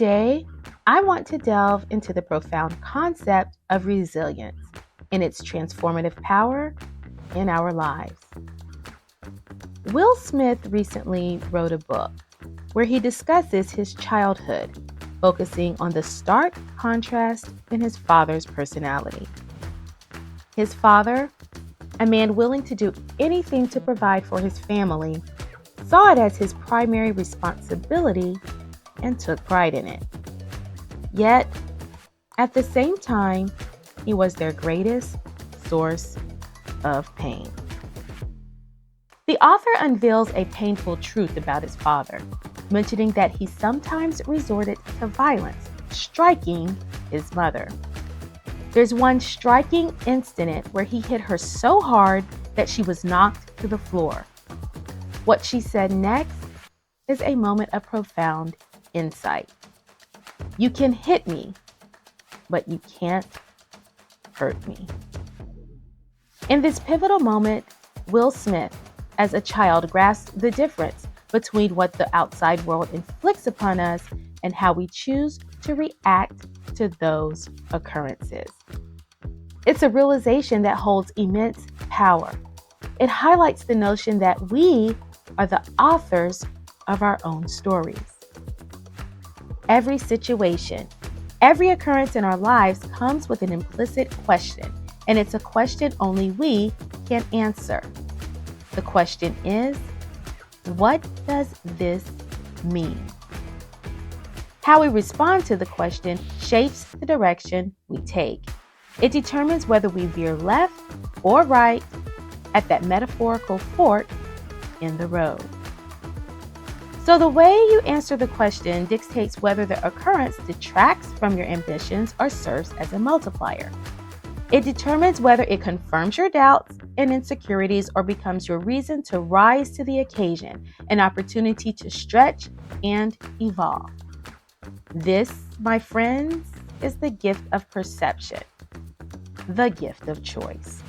Today, I want to delve into the profound concept of resilience and its transformative power in our lives. Will Smith recently wrote a book where he discusses his childhood, focusing on the stark contrast in his father's personality. His father, a man willing to do anything to provide for his family, saw it as his primary responsibility and took pride in it. Yet, at the same time, he was their greatest source of pain. The author unveils a painful truth about his father, mentioning that he sometimes resorted to violence, striking his mother. There's one striking incident where he hit her so hard that she was knocked to the floor. What she said next is a moment of profound insight. You can hit me, but you can't hurt me. In this pivotal moment, Will Smith, as a child, grasped the difference between what the outside world inflicts upon us and how we choose to react to those occurrences. It's a realization that holds immense power. It highlights the notion that we are the authors of our own stories. Every situation, every occurrence in our lives comes with an implicit question, and it's a question only we can answer. The question is, what does this mean? How we respond to the question shapes the direction we take. It determines whether we veer left or right at that metaphorical fork in the road. So the way you answer the question dictates whether the occurrence detracts from your ambitions or serves as a multiplier. It determines whether it confirms your doubts and insecurities or becomes your reason to rise to the occasion, an opportunity to stretch and evolve. This, my friends, is the gift of perception, the gift of choice.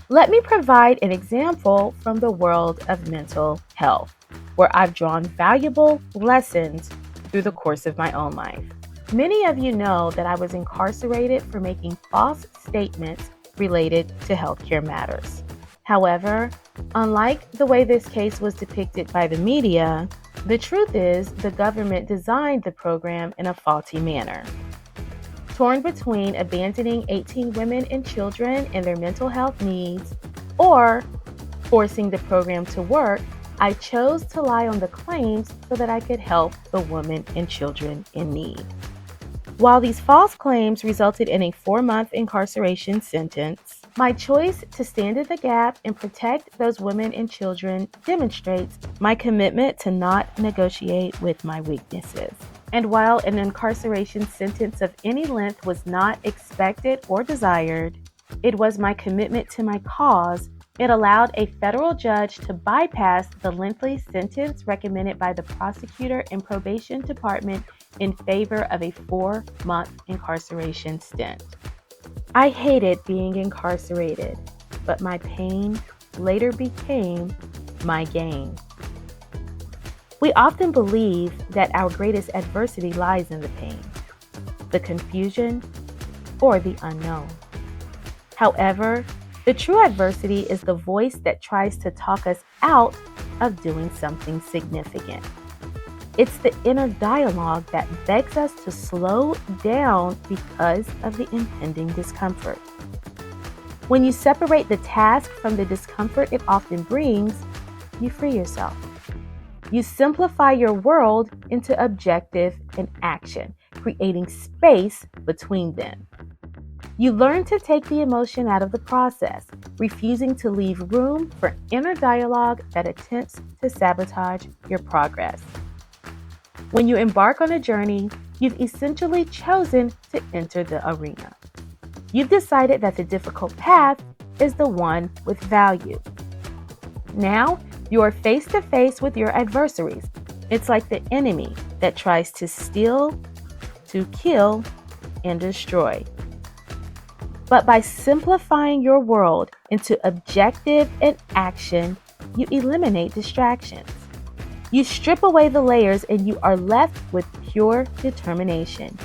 Let me provide an example from the world of mental health, where I've drawn valuable lessons through the course of my own life. Many of you know that I was incarcerated for making false statements related to healthcare matters. However, unlike the way this case was depicted by the media, the truth is the government designed the program in a faulty manner. Torn between abandoning 18 women and children and their mental health needs or forcing the program to work, I chose to lie on the claims so that I could help the women and children in need. While these false claims resulted in a 4-month incarceration sentence, my choice to stand in the gap and protect those women and children demonstrates my commitment to not negotiate with my weaknesses. And while an incarceration sentence of any length was not expected or desired, it was my commitment to my cause. It allowed a federal judge to bypass the lengthy sentence recommended by the prosecutor and probation department in favor of a 4-month incarceration stint. I hated being incarcerated, but my pain later became my gain. We often believe that our greatest adversity lies in the pain, the confusion, or the unknown. However, the true adversity is the voice that tries to talk us out of doing something significant. It's the inner dialogue that begs us to slow down because of the impending discomfort. When you separate the task from the discomfort it often brings, you free yourself. You simplify your world into objective and action, creating space between them. You learn to take the emotion out of the process, refusing to leave room for inner dialogue that attempts to sabotage your progress. When you embark on a journey, you've essentially chosen to enter the arena. You've decided that the difficult path is the one with value. Now, you are face to face with your adversaries. It's like the enemy that tries to steal, to kill, and destroy. But by simplifying your world into objective and action, you eliminate distractions. You strip away the layers and you are left with pure determination.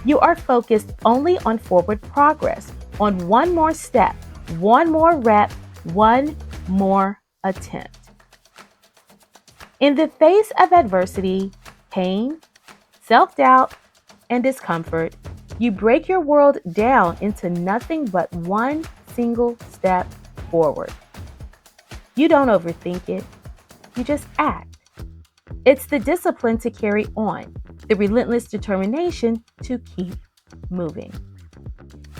You are focused only on forward progress, on one more step, one more rep, one more attempt. In the face of adversity, pain, self-doubt, and discomfort, you break your world down into nothing but one single step forward. You don't overthink it, you just act. It's the discipline to carry on, the relentless determination to keep moving.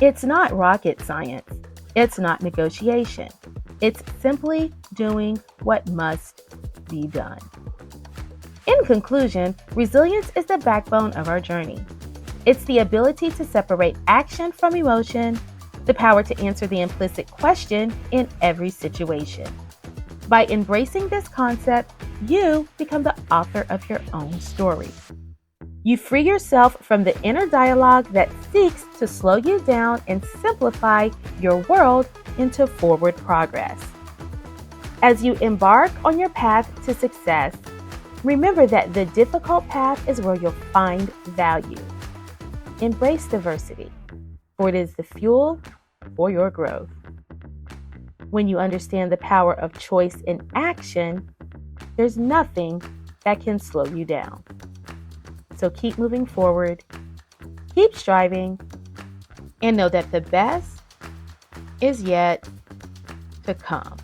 It's not rocket science. It's not negotiation. It's simply doing what must be done. In conclusion, resilience is the backbone of our journey. It's the ability to separate action from emotion, the power to answer the implicit question in every situation. By embracing this concept, you become the author of your own story. You free yourself from the inner dialogue that seeks to slow you down and simplify your world into forward progress. As you embark on your path to success, remember that the difficult path is where you'll find value. Embrace diversity, for it is the fuel for your growth. When you understand the power of choice in action, there's nothing that can slow you down. So keep moving forward, keep striving, and know that the best is yet to come.